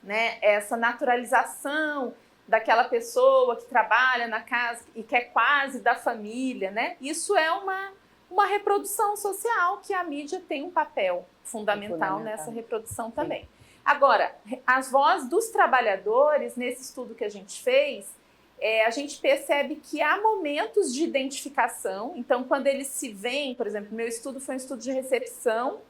né, essa naturalização daquela pessoa que trabalha na casa e que é quase da família, né? Isso é uma reprodução social que a mídia tem um papel fundamental nessa reprodução também. Agora, as vozes dos trabalhadores, nesse estudo que a gente fez, a gente percebe que há momentos de identificação. Então, quando eles se veem, por exemplo, meu estudo foi um estudo de recepção,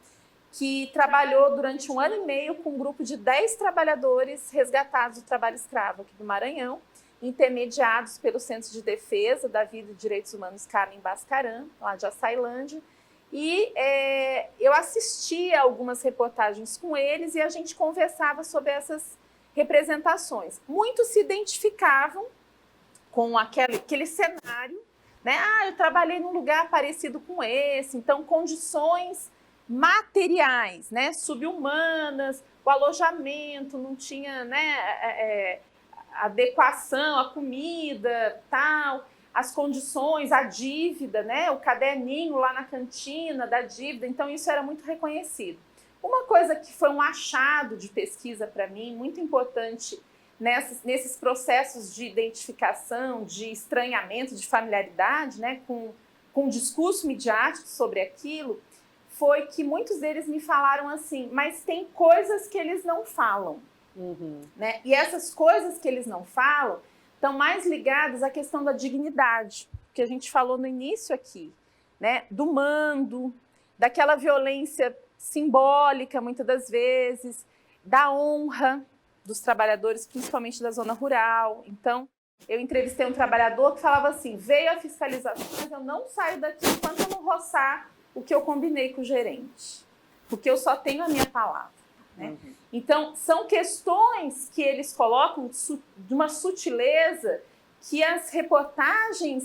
que trabalhou durante 1 ano e meio com um grupo de 10 trabalhadores resgatados do trabalho escravo aqui do Maranhão, intermediados pelo Centro de Defesa da Vida e Direitos Humanos Carmen Bascaran, lá de Açailândia. E eu assisti a algumas reportagens com eles e a gente conversava sobre essas representações. Muitos se identificavam com aquele cenário, né? Eu trabalhei num lugar parecido com esse, então condições materiais, né, subhumanas, o alojamento, não tinha, né, adequação, a comida, tal, as condições, a dívida, né? O caderninho lá na cantina da dívida, então isso era muito reconhecido. Uma coisa que foi um achado de pesquisa para mim, muito importante nesses processos de identificação, de estranhamento, de familiaridade, né, com o discurso midiático sobre aquilo, foi que muitos deles me falaram assim, mas tem coisas que eles não falam. Né? E essas coisas que eles não falam estão mais ligadas à questão da dignidade, que a gente falou no início aqui, né? Do mando, daquela violência simbólica, muitas das vezes, da honra dos trabalhadores, principalmente da zona rural. Então, eu entrevistei um trabalhador que falava assim, veio a fiscalização, mas eu não saio daqui enquanto eu não roçar o que eu combinei com o gerente, porque eu só tenho a minha palavra. Né? Então, são questões que eles colocam de uma sutileza que as reportagens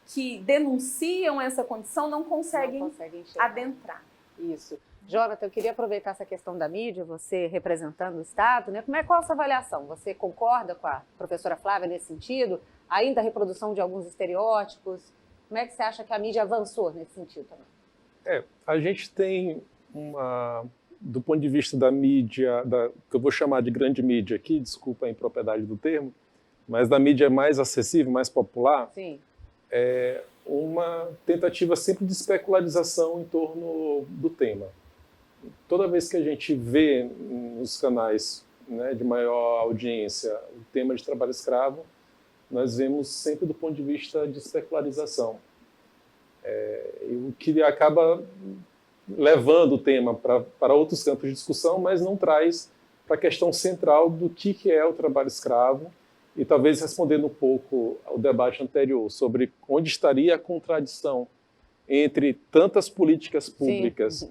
que denunciam essa condição não conseguem adentrar. Isso. Jonathan, eu queria aproveitar essa questão da mídia, você representando o Estado, né? Qual a sua avaliação? Você concorda com a professora Flávia nesse sentido? Ainda a reprodução de alguns estereótipos? Como é que você acha que a mídia avançou nesse sentido também? A gente tem do ponto de vista da mídia, que eu vou chamar de grande mídia aqui, desculpa a impropriedade do termo, mas da mídia mais acessível, mais popular, Sim. Uma tentativa sempre de especularização em torno do tema. Toda vez que a gente vê nos canais, né, de maior audiência o tema de trabalho escravo, nós vemos sempre do ponto de vista de especularização. O que acaba levando o tema para outros campos de discussão, mas não traz para a questão central do que é o trabalho escravo, e talvez respondendo um pouco ao debate anterior sobre onde estaria a contradição entre tantas políticas públicas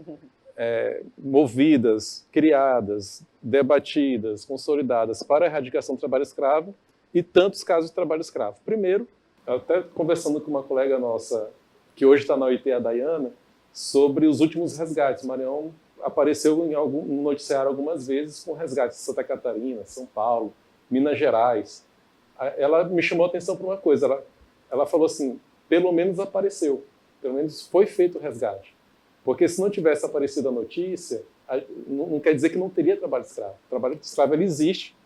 movidas, criadas, debatidas, consolidadas para a erradicação do trabalho escravo e tantos casos de trabalho escravo. Primeiro, até conversando com uma colega nossa, que hoje está na UIT, a Dayana, sobre os últimos resgates. Maranhão apareceu no noticiário algumas vezes com resgates de Santa Catarina, São Paulo, Minas Gerais. Ela me chamou a atenção para uma coisa, ela falou assim, pelo menos apareceu, pelo menos foi feito o resgate. Porque se não tivesse aparecido a notícia, não quer dizer que não teria trabalho escravo. O trabalho escravo ele existe.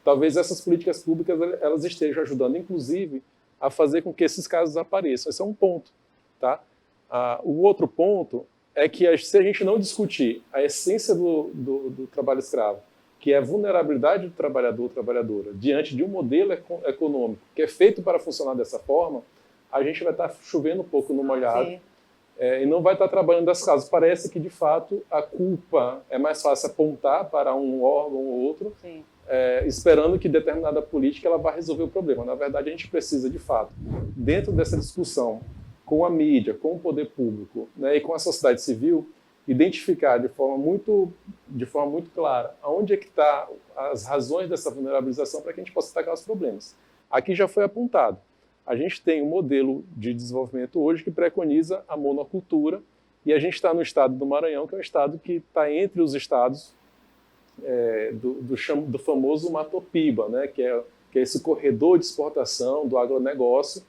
Talvez essas políticas públicas elas estejam ajudando, inclusive, a fazer com que esses casos apareçam. Esse é um ponto. Tá? O outro ponto é que se a gente não discutir a essência do trabalho escravo, que é a vulnerabilidade do trabalhador ou trabalhadora, diante de um modelo econômico que é feito para funcionar dessa forma, a gente vai estar chovendo um pouco no molhado e não vai estar trabalhando das causas. Parece que, de fato, a culpa é mais fácil apontar para um órgão ou outro, esperando que determinada política ela vai resolver o problema. Na verdade, a gente precisa, de fato, dentro dessa discussão, com a mídia, com o poder público, né, e com a sociedade civil, identificar de forma muito clara aonde é que estão as razões dessa vulnerabilização para que a gente possa atacar os problemas. Aqui já foi apontado. A gente tem um modelo de desenvolvimento hoje que preconiza a monocultura e a gente está no estado do Maranhão, que é um estado que está entre os estados do famoso Matopiba, né, que é esse corredor de exportação do agronegócio,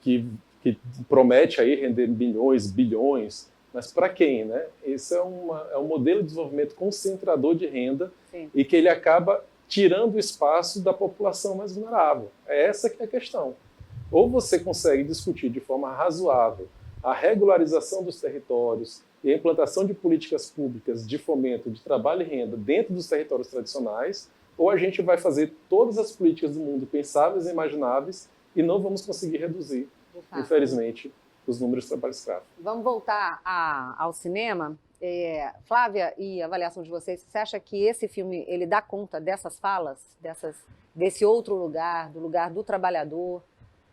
que promete aí render milhões, bilhões, mas para quem, né? Esse é um modelo de desenvolvimento concentrador de renda. Sim. E que ele acaba tirando o espaço da população mais vulnerável. É essa que é a questão. Ou você consegue discutir de forma razoável a regularização dos territórios e a implantação de políticas públicas de fomento de trabalho e renda dentro dos territórios tradicionais, ou a gente vai fazer todas as políticas do mundo pensáveis e imagináveis e não vamos conseguir reduzir, infelizmente, os números de trabalho escravo. Vamos voltar ao cinema. Flávia, e a avaliação de vocês, você acha que esse filme ele dá conta dessas falas, desse outro lugar, do lugar do trabalhador?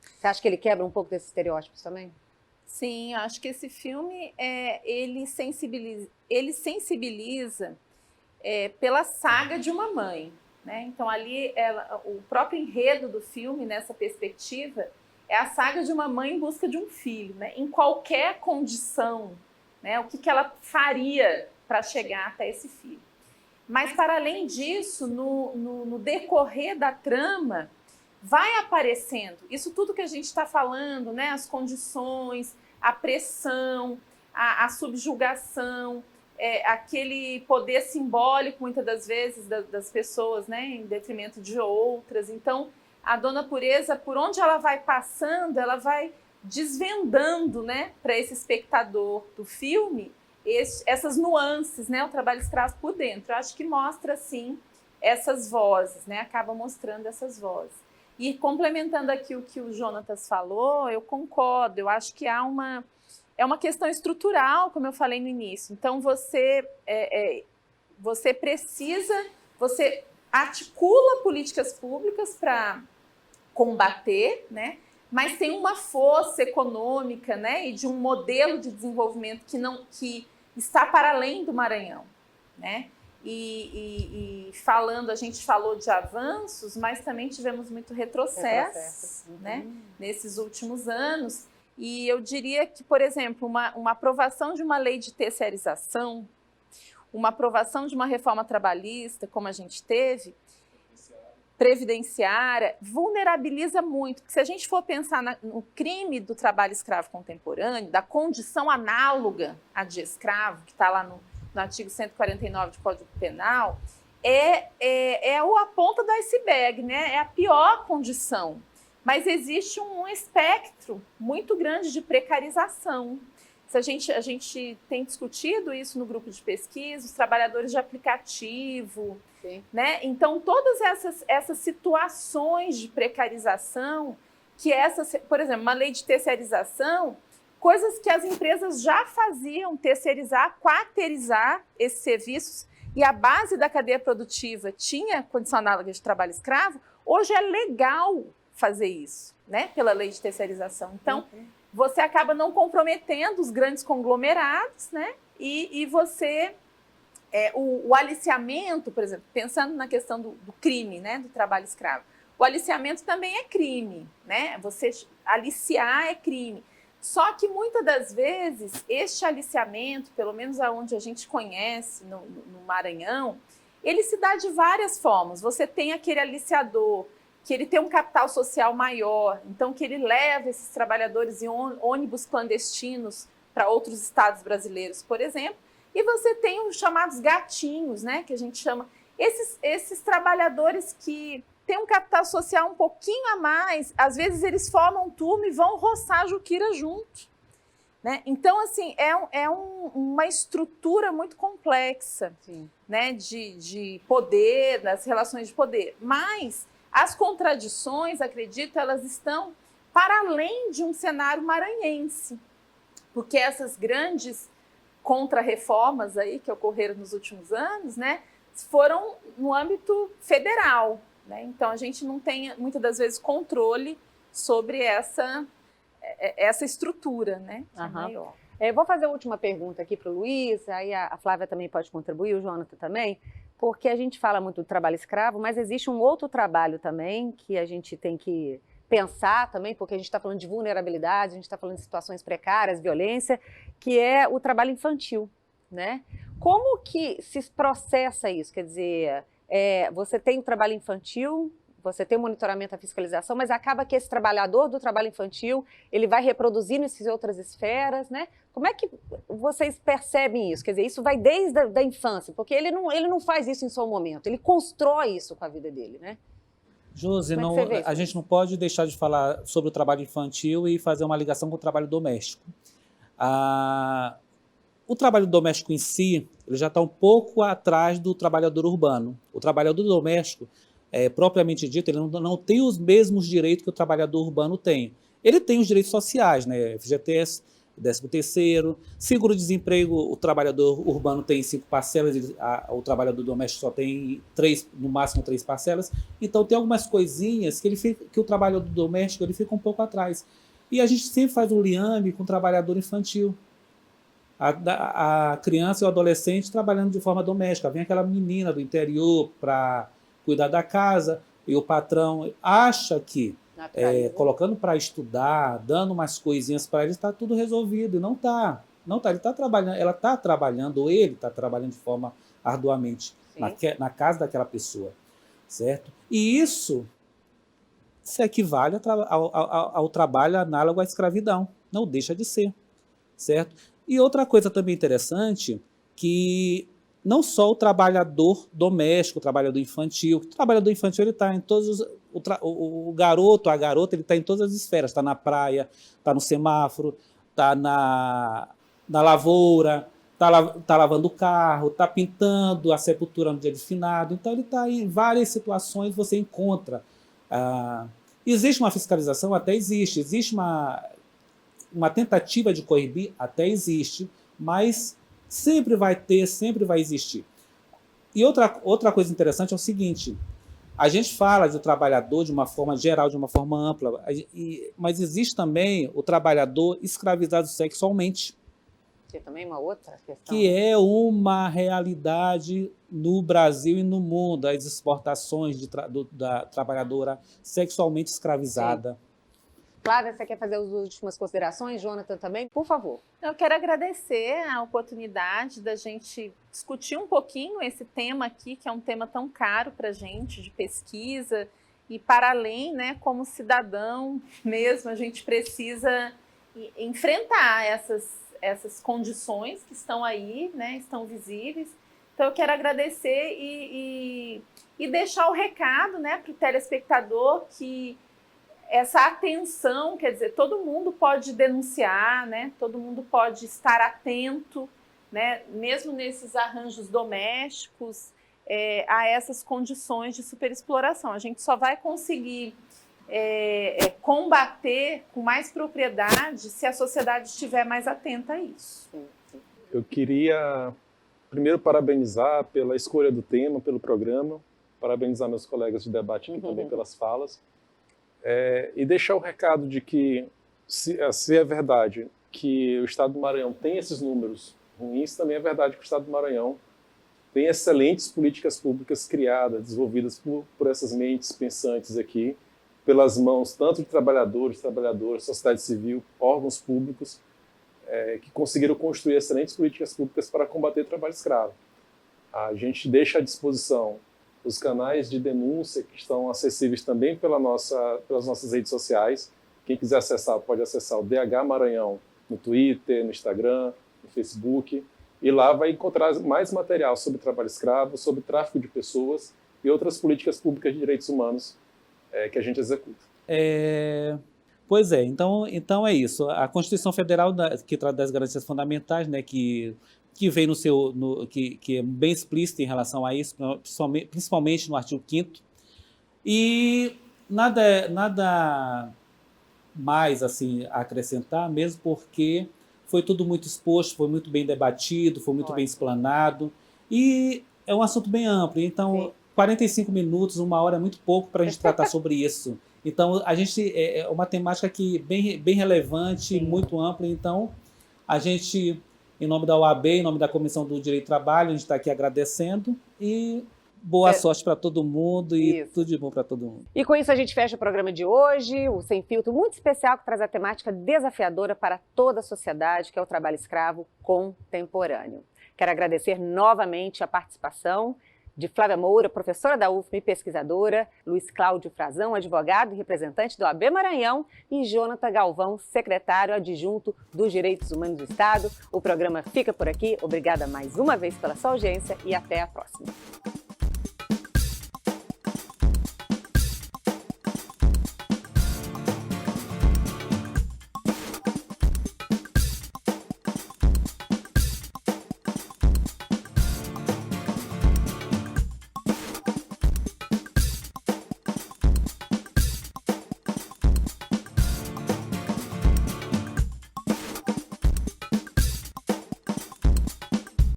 Você acha que ele quebra um pouco desses estereótipos também? Sim, acho que esse filme ele sensibiliza pela saga de uma mãe, né? Então ali o próprio enredo do filme nessa perspectiva é a saga de uma mãe em busca de um filho, né? Em qualquer condição, né? O que ela faria para chegar até esse filho. Mas, para além disso, no decorrer da trama, vai aparecendo isso tudo que a gente está falando, né? As condições, a pressão, a subjugação, aquele poder simbólico, muitas das vezes, das pessoas, né? Em detrimento de outras. Então, a Dona Pureza, por onde ela vai passando, ela vai desvendando, né? Para esse espectador do filme, essas nuances, né? O trabalho escravo por dentro. Eu acho que mostra, sim, essas vozes, né? Acaba mostrando essas vozes. E complementando aqui o que o Jonatas falou, eu concordo. Eu acho que é uma questão estrutural, como eu falei no início. Então, você articula políticas públicas para combater, né? Mas tem uma força econômica, né? E de um modelo de desenvolvimento que está para além do Maranhão, né? E falando, a gente falou de avanços, mas também tivemos muito retrocesso, né? Nesses últimos anos. E eu diria que, por exemplo, uma aprovação de uma lei de terceirização, uma aprovação de uma reforma trabalhista, como a gente teve, previdenciária, vulnerabiliza muito. Porque se a gente for pensar no crime do trabalho escravo contemporâneo, da condição análoga à de escravo, que está lá no artigo 149 do Código Penal, a ponta do iceberg, né? É a pior condição. Mas existe um espectro muito grande de precarização. A gente tem discutido isso no grupo de pesquisa, os trabalhadores de aplicativo, né? Então, todas essas situações de precarização, por exemplo, uma lei de terceirização, coisas que as empresas já faziam, terceirizar, quarteirizar esses serviços, e a base da cadeia produtiva tinha condição análoga de trabalho escravo, hoje é legal fazer isso, né? Pela lei de terceirização. Então, você acaba não comprometendo os grandes conglomerados, né? E você... o aliciamento, por exemplo, pensando na questão do crime, né? Do trabalho escravo. O aliciamento também é crime, né? Você aliciar é crime. Só que, muitas das vezes, este aliciamento, pelo menos aonde a gente conhece, no Maranhão, ele se dá de várias formas. Você tem aquele aliciador que ele tem um capital social maior, então que ele leva esses trabalhadores em ônibus clandestinos para outros estados brasileiros, por exemplo, e você tem os chamados gatinhos, né, que a gente chama, esses trabalhadores que têm um capital social um pouquinho a mais, às vezes eles formam turma e vão roçar a juquira junto, né? Então, assim, uma estrutura muito complexa, né, de poder, das relações de poder, mas as contradições, acredito, elas estão para além de um cenário maranhense, porque essas grandes contrarreformas aí que ocorreram nos últimos anos, né, foram no âmbito federal, né? Então a gente não tem muitas das vezes controle sobre essa estrutura, né, que é maior. Eu vou fazer a última pergunta aqui para o Luiz, aí a Flávia também pode contribuir, o Jonathan também, porque a gente fala muito do trabalho escravo, mas existe um outro trabalho também que a gente tem que pensar também, porque a gente está falando de vulnerabilidade, a gente está falando de situações precárias, violência, que é o trabalho infantil, né? Como que se processa isso? Quer dizer, você tem o trabalho infantil, você tem o monitoramento, a fiscalização, mas acaba que esse trabalhador do trabalho infantil, ele vai reproduzindo essas outras esferas, né? Como é que vocês percebem isso? Quer dizer, isso vai desde a infância, porque ele não faz isso em só um momento, ele constrói isso com a vida dele, né? Josi, a gente não pode deixar de falar sobre o trabalho infantil e fazer uma ligação com o trabalho doméstico. O trabalho doméstico em si, ele já está um pouco atrás do trabalhador urbano. O trabalhador doméstico, propriamente dito, ele não tem os mesmos direitos que o trabalhador urbano tem. Ele tem os direitos sociais, né? FGTS, 13º, seguro-desemprego, o trabalhador urbano tem 5 parcelas, o trabalhador doméstico só tem 3, no máximo 3 parcelas. Então tem algumas coisinhas que o trabalhador doméstico ele fica um pouco atrás. E a gente sempre faz um liame com o trabalhador infantil. A criança e o adolescente trabalhando de forma doméstica. Vem aquela menina do interior para cuidar da casa e o patrão acha que colocando para estudar, dando umas coisinhas para ele, está tudo resolvido. E não está. Não está. Ele está trabalhando, ela está trabalhando, ou ele está trabalhando de forma arduamente. na casa daquela pessoa, certo? E isso se equivale ao trabalho análogo à escravidão, não deixa de ser, certo? E outra coisa também interessante, que não só o trabalhador doméstico, o trabalhador infantil ele está em todos os... O garoto, a garota, ele está em todas as esferas, está na praia, está no semáforo, está na lavoura, está lavando o carro, está pintando a sepultura no dia de finado. Então ele está em várias situações, você encontra. Existe uma fiscalização? Até existe. Existe uma tentativa de coibir? Até existe, mas sempre vai ter, sempre vai existir. E outra coisa interessante é o seguinte, a gente fala do trabalhador de uma forma geral, de uma forma ampla, mas existe também o trabalhador escravizado sexualmente. Que é também uma outra questão. Que é uma realidade no Brasil e no mundo, as exportações da trabalhadora sexualmente escravizada. Sim. Flávia, você quer fazer as últimas considerações? Jonathan também, por favor. Eu quero agradecer a oportunidade da gente discutir um pouquinho esse tema aqui, que é um tema tão caro para a gente, de pesquisa, e para além, né, como cidadão mesmo, a gente precisa enfrentar essas condições que estão aí, né, estão visíveis. Então eu quero agradecer e deixar o recado, né, para o telespectador que essa atenção, quer dizer, todo mundo pode denunciar, né? Todo mundo pode estar atento, né? Mesmo nesses arranjos domésticos, a essas condições de superexploração. A gente só vai conseguir combater com mais propriedade se a sociedade estiver mais atenta a isso. Eu queria primeiro parabenizar pela escolha do tema, pelo programa, parabenizar meus colegas de debate aqui também pelas falas. E deixar o recado de que, se é verdade que o Estado do Maranhão tem esses números ruins, também é verdade que o Estado do Maranhão tem excelentes políticas públicas criadas, desenvolvidas por essas mentes pensantes aqui, pelas mãos tanto de trabalhadores, sociedade civil, órgãos públicos, que conseguiram construir excelentes políticas públicas para combater o trabalho escravo. A gente deixa à disposição os canais de denúncia que estão acessíveis também pelas nossas redes sociais. Quem quiser acessar, pode acessar o DH Maranhão no Twitter, no Instagram, no Facebook, e lá vai encontrar mais material sobre trabalho escravo, sobre tráfico de pessoas e outras políticas públicas de direitos humanos que a gente executa. Pois é, então é isso. A Constituição Federal, que trata das garantias fundamentais, né, que vem que é bem explícito em relação a isso, principalmente no artigo 5º, e nada mais assim a acrescentar, mesmo porque foi tudo muito exposto, foi muito bem debatido, foi muito bem explanado, e é um assunto bem amplo, então sim. 45 minutos, 1 hora é muito pouco para a gente tratar sobre isso. Então a gente é uma temática que bem relevante, sim. Muito ampla, então a gente, em nome da OAB, em nome da Comissão do Direito do Trabalho, a gente está aqui agradecendo e boa sorte para todo mundo e tudo de bom para todo mundo. E com isso a gente fecha o programa de hoje, o Sem Filtro, muito especial, que traz a temática desafiadora para toda a sociedade, que é o trabalho escravo contemporâneo. Quero agradecer novamente a participação de Flávia Moura, professora da UFM e pesquisadora, Luiz Cláudio Frazão, advogado e representante do OAB Maranhão, e Jonathan Galvão, secretário adjunto dos Direitos Humanos do Estado. O programa fica por aqui. Obrigada mais uma vez pela sua audiência e até a próxima.